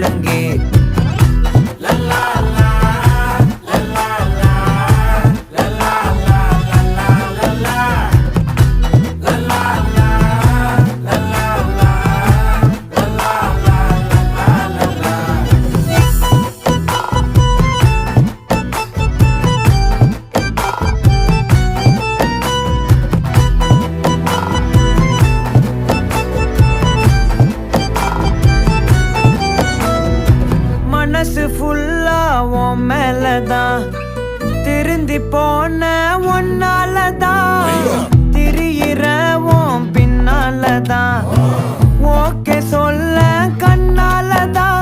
ஒழுங்கே மனசு ஃபுல்லா உன் மேலதான் திருந்தி போன ஒன்னாலதான் திரியிற உன் பின்னாலதான் ஓகே சொல்ல கண்ணாலதான்